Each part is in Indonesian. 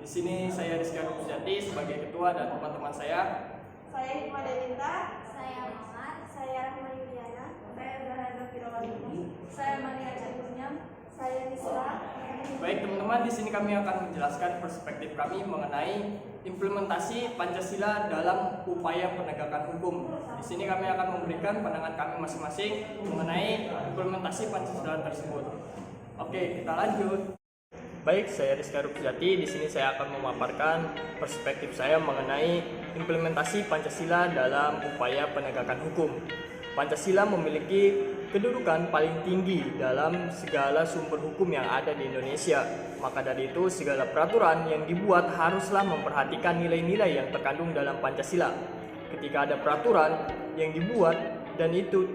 Di sini saya Rizky Arupsjati sebagai ketua dan teman-teman saya. Saya Hikmah Delinta. Saya Mamat. Saya Rahma Yuliana. Saya Zahra Zafirawati. Saya Maria Cakunyam. Saya Nisra. Baik teman-teman, di sini kami akan menjelaskan perspektif kami mengenai implementasi Pancasila dalam upaya penegakan hukum. Di sini kami akan memberikan pandangan kami masing-masing mengenai implementasi Pancasila tersebut. Oke, kita lanjut. Baik, saya Rizky Arupsjati. Di sini saya akan memaparkan perspektif saya mengenai implementasi Pancasila dalam upaya penegakan hukum. Pancasila memiliki kedudukan paling tinggi dalam segala sumber hukum yang ada di Indonesia. Maka dari itu, segala peraturan yang dibuat haruslah memperhatikan nilai-nilai yang terkandung dalam Pancasila. Ketika ada peraturan yang dibuat dan itu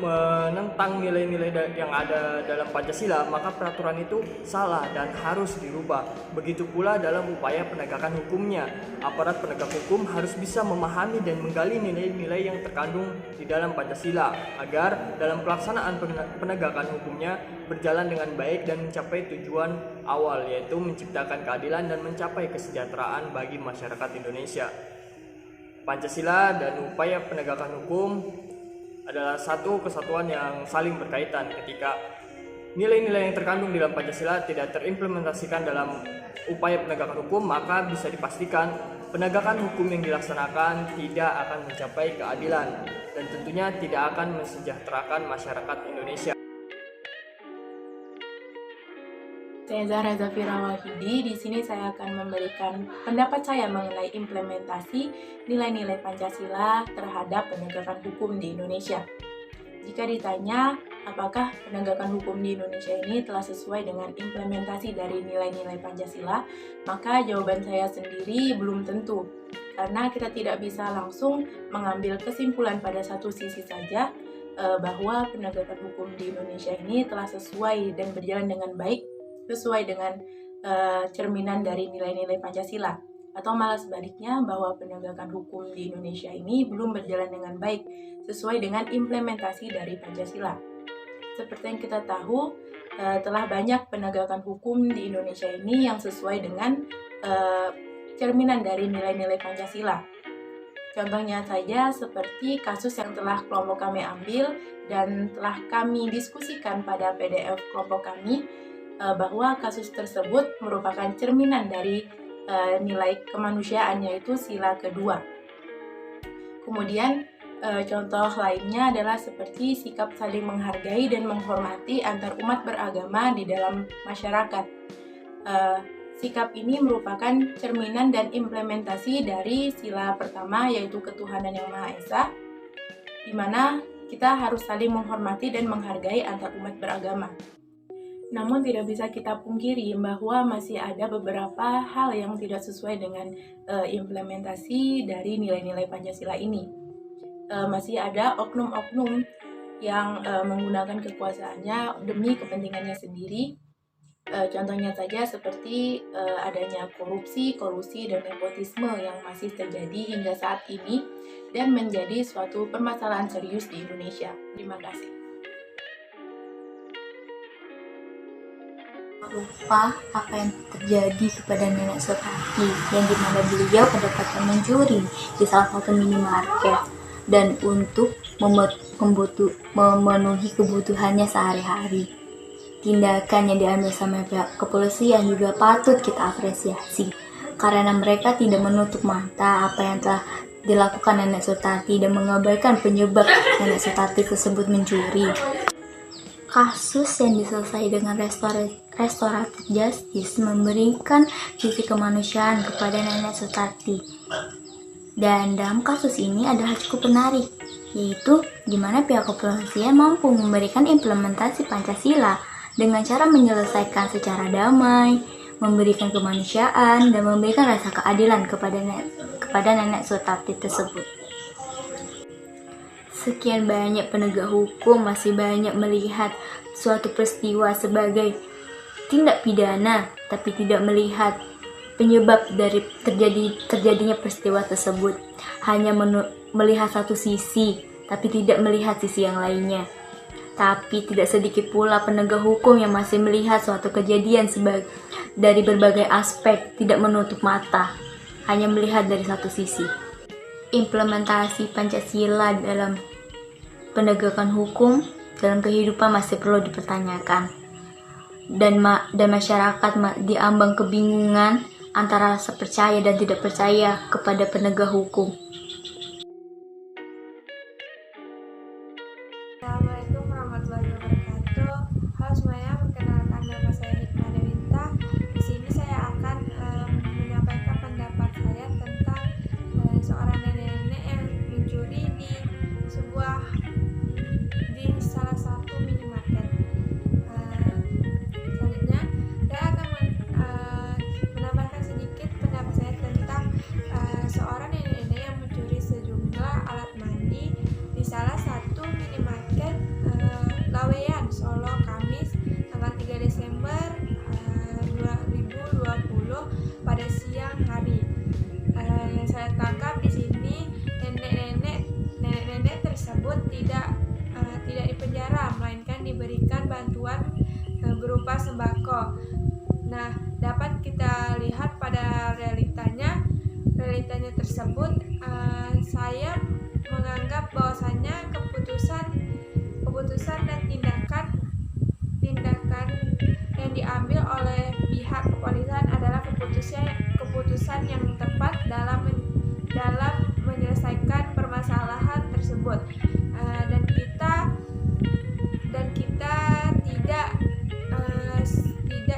menentang nilai-nilai yang ada dalam Pancasila, maka peraturan itu salah dan harus dirubah. Begitu pula dalam upaya penegakan hukumnya, aparat penegak hukum harus bisa memahami dan menggali nilai-nilai yang terkandung di dalam Pancasila agar dalam pelaksanaan penegakan hukumnya berjalan dengan baik dan mencapai tujuan awal, yaitu menciptakan keadilan dan mencapai kesejahteraan bagi masyarakat Indonesia. Pancasila dan upaya penegakan hukum adalah satu kesatuan yang saling berkaitan. Ketika nilai-nilai yang terkandung di dalam Pancasila tidak terimplementasikan dalam upaya penegakan hukum, maka bisa dipastikan penegakan hukum yang dilaksanakan tidak akan mencapai keadilan dan tentunya tidak akan mensejahterakan masyarakat Indonesia. Saya Zahra Zafirawati. Di sini saya akan memberikan pendapat saya mengenai implementasi nilai-nilai Pancasila terhadap penegakan hukum di Indonesia. Jika ditanya apakah penegakan hukum di Indonesia ini telah sesuai dengan implementasi dari nilai-nilai Pancasila, maka jawaban saya sendiri belum tentu. Karena kita tidak bisa langsung mengambil kesimpulan pada satu sisi saja bahwa penegakan hukum di Indonesia ini telah sesuai dan berjalan dengan baik sesuai dengan cerminan dari nilai-nilai Pancasila, atau malah sebaliknya bahwa penegakan hukum di Indonesia ini belum berjalan dengan baik sesuai dengan implementasi dari Pancasila. Seperti yang kita tahu, telah banyak penegakan hukum di Indonesia ini yang sesuai dengan cerminan dari nilai-nilai Pancasila. Contohnya saja seperti kasus yang telah kelompok kami ambil dan telah kami diskusikan pada PDF kelompok kami, bahwa kasus tersebut merupakan cerminan dari nilai kemanusiaan, yaitu sila kedua. Kemudian contoh lainnya adalah seperti sikap saling menghargai dan menghormati antar umat beragama di dalam masyarakat. Sikap ini merupakan cerminan dan implementasi dari sila pertama, yaitu ketuhanan yang Maha Esa, di mana kita harus saling menghormati dan menghargai antar umat beragama. Namun tidak bisa kita pungkiri bahwa masih ada beberapa hal yang tidak sesuai dengan implementasi dari nilai-nilai Pancasila ini. Masih ada oknum-oknum yang menggunakan kekuasaannya demi kepentingannya sendiri. Contohnya saja seperti adanya korupsi, kolusi, dan nepotisme yang masih terjadi hingga saat ini dan menjadi suatu permasalahan serius di Indonesia. Terima kasih. Lupa apa yang terjadi kepada Nenek Sutarti, yang dimana beliau kedapatan mencuri di salah satu minimarket dan untuk memenuhi kebutuhannya sehari-hari. Tindakan yang diambil sama pihak kepolisian juga patut kita apresiasi, karena mereka tidak menutup mata apa yang telah dilakukan Nenek Sutarti dan mengabaikan penyebab Nenek Sutarti tersebut mencuri. Kasus yang diselesaikan dengan restoratif justice memberikan sisi kemanusiaan kepada Nenek Sutarti. Dan dalam kasus ini ada hal cukup menarik, yaitu di mana pihak kepolisian mampu memberikan implementasi Pancasila dengan cara menyelesaikan secara damai, memberikan kemanusiaan, dan memberikan rasa keadilan kepada Nenek Sutarti tersebut. Sekian banyak penegak hukum masih banyak melihat suatu peristiwa sebagai tindak pidana, tapi tidak melihat penyebab dari terjadinya peristiwa tersebut. Hanya melihat satu sisi, tapi tidak melihat sisi yang lainnya. Tapi tidak sedikit pula penegak hukum yang masih melihat suatu kejadian dari berbagai aspek, tidak menutup mata, hanya melihat dari satu sisi. Implementasi Pancasila dalam penegakan hukum dalam kehidupan masih perlu dipertanyakan. Dan masyarakat diambang kebingungan antara rasa percaya dan tidak percaya kepada penegak hukum. Assalamualaikum warahmatullahi wabarakatuh. Halo semuanya, perkenalkan nama saya Hikmah Dewinta. Di sini saya akan menyampaikan pendapat saya tentang seorang nenek-nenek yang mencuri di salah satu minimarket. Selanjutnya, saya akan menambahkan sedikit pendapat saya tentang seorang nenek-nenek yang mencuri sejumlah alat mandi di salah satu minimarket Laweyan, Solo, Kamis, tanggal 3 Desember 2020 pada siang hari. Yang saya tangkap di sini, nenek-nenek tersebut tidak dipenjara, melainkan diberikan bantuan berupa sembako. Nah, dapat kita lihat pada realitanya tersebut, saya menganggap bahwasanya keputusan dan tindakan yang diambil oleh pihak kepolisian adalah keputusan yang tepat dalam menyelesaikan permasalahan tersebut. Dan kita tidak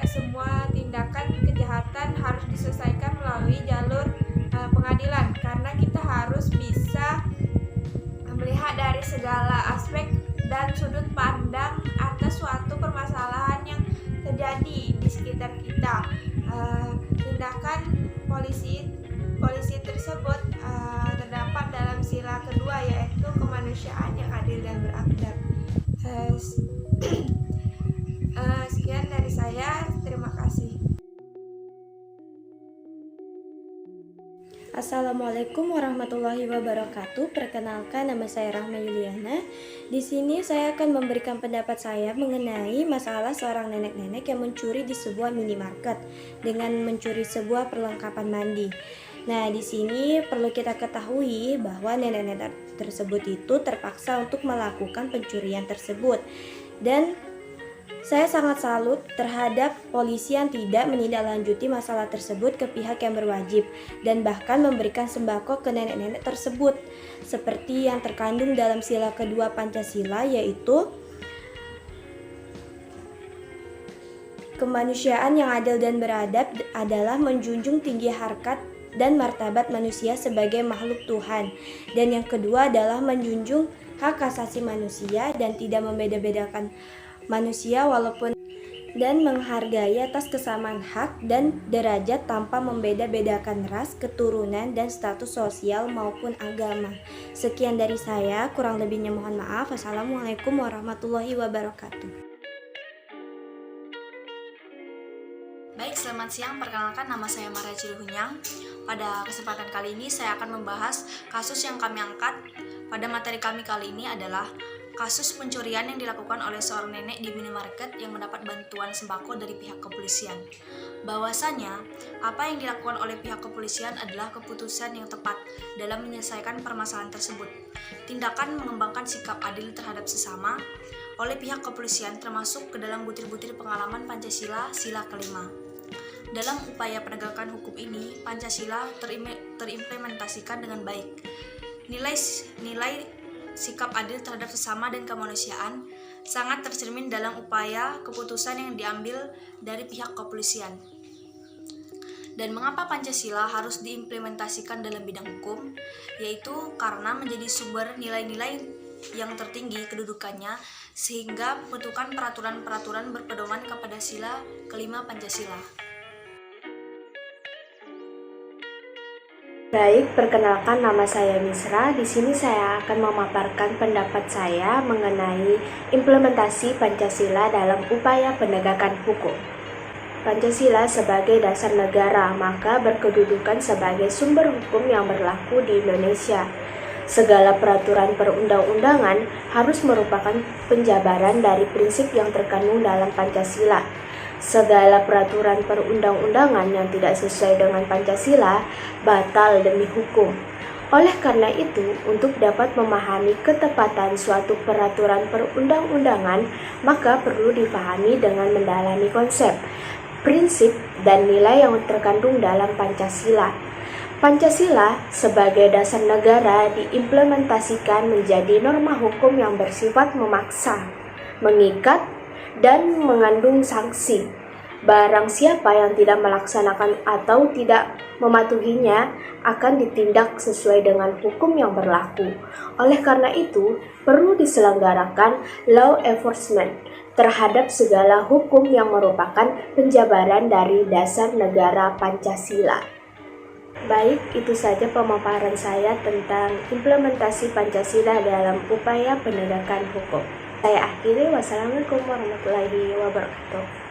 semua tindakan kejahatan harus diselesaikan melalui jalur pengadilan, karena kita harus bisa melihat dari segala aspek dan sudut pandang atas suatu permasalahan yang terjadi di sekitar kita. Tindakan polisi tersebut terdapat dalam sila kedua, yaitu kemanusiaan yang adil dan beradab. Sekian dari saya, terima kasih. Assalamualaikum warahmatullahi wabarakatuh. Perkenalkan, nama saya Rahma Yuliana. Di sini saya akan memberikan pendapat saya mengenai masalah seorang nenek-nenek yang mencuri di sebuah minimarket dengan mencuri sebuah perlengkapan mandi. Nah, di sini perlu kita ketahui bahwa nenek-nenek tersebut itu terpaksa untuk melakukan pencurian tersebut. Dan saya sangat salut terhadap polisi yang tidak menindaklanjuti masalah tersebut ke pihak yang berwajib dan bahkan memberikan sembako ke nenek-nenek tersebut seperti yang terkandung dalam sila kedua Pancasila, yaitu kemanusiaan yang adil dan beradab adalah menjunjung tinggi harkat dan martabat manusia sebagai makhluk Tuhan. Dan yang kedua adalah menjunjung hak asasi manusia dan tidak membeda-bedakan manusia dan menghargai atas kesamaan hak dan derajat tanpa membeda-bedakan ras, keturunan, dan status sosial maupun agama. Sekian dari saya, kurang lebihnya mohon maaf. Wassalamualaikum warahmatullahi wabarakatuh. Baik, selamat siang. Perkenalkan, nama saya Maria Ciluhunyang. Pada kesempatan kali ini saya akan membahas kasus yang kami angkat pada materi kami kali ini adalah kasus pencurian yang dilakukan oleh seorang nenek di minimarket yang mendapat bantuan sembako dari pihak kepolisian. Bahwasanya, apa yang dilakukan oleh pihak kepolisian adalah keputusan yang tepat dalam menyelesaikan permasalahan tersebut. Tindakan mengembangkan sikap adil terhadap sesama oleh pihak kepolisian termasuk ke dalam butir-butir pengalaman Pancasila sila kelima. Dalam upaya penegakan hukum ini, Pancasila terimplementasikan dengan baik. Nilai sikap adil terhadap sesama dan kemanusiaan sangat tercermin dalam upaya keputusan yang diambil dari pihak kepolisian. Dan mengapa Pancasila harus diimplementasikan dalam bidang hukum? Yaitu karena menjadi sumber nilai-nilai yang tertinggi kedudukannya sehingga membentukkan peraturan-peraturan berpedoman kepada sila kelima Pancasila. Baik, perkenalkan, nama saya Misra. Di sini saya akan memaparkan pendapat saya mengenai implementasi Pancasila dalam upaya penegakan hukum. Pancasila sebagai dasar negara, maka berkedudukan sebagai sumber hukum yang berlaku di Indonesia. Segala peraturan perundang-undangan harus merupakan penjabaran dari prinsip yang terkandung dalam Pancasila. Segala peraturan perundang-undangan yang tidak sesuai dengan Pancasila batal demi hukum. Oleh karena itu, untuk dapat memahami ketepatan suatu peraturan perundang-undangan, maka perlu dipahami dengan mendalami konsep, prinsip, dan nilai yang terkandung dalam Pancasila. Pancasila sebagai dasar negara diimplementasikan menjadi norma hukum yang bersifat memaksa, mengikat, dan mengandung sanksi. Barang siapa yang tidak melaksanakan atau tidak mematuhinya akan ditindak sesuai dengan hukum yang berlaku. Oleh karena itu, perlu diselenggarakan law enforcement terhadap segala hukum yang merupakan penjabaran dari dasar negara Pancasila. Baik, itu saja pemaparan saya tentang implementasi Pancasila dalam upaya penegakan hukum. Saya akhiri, wassalamualaikum warahmatullahi wabarakatuh.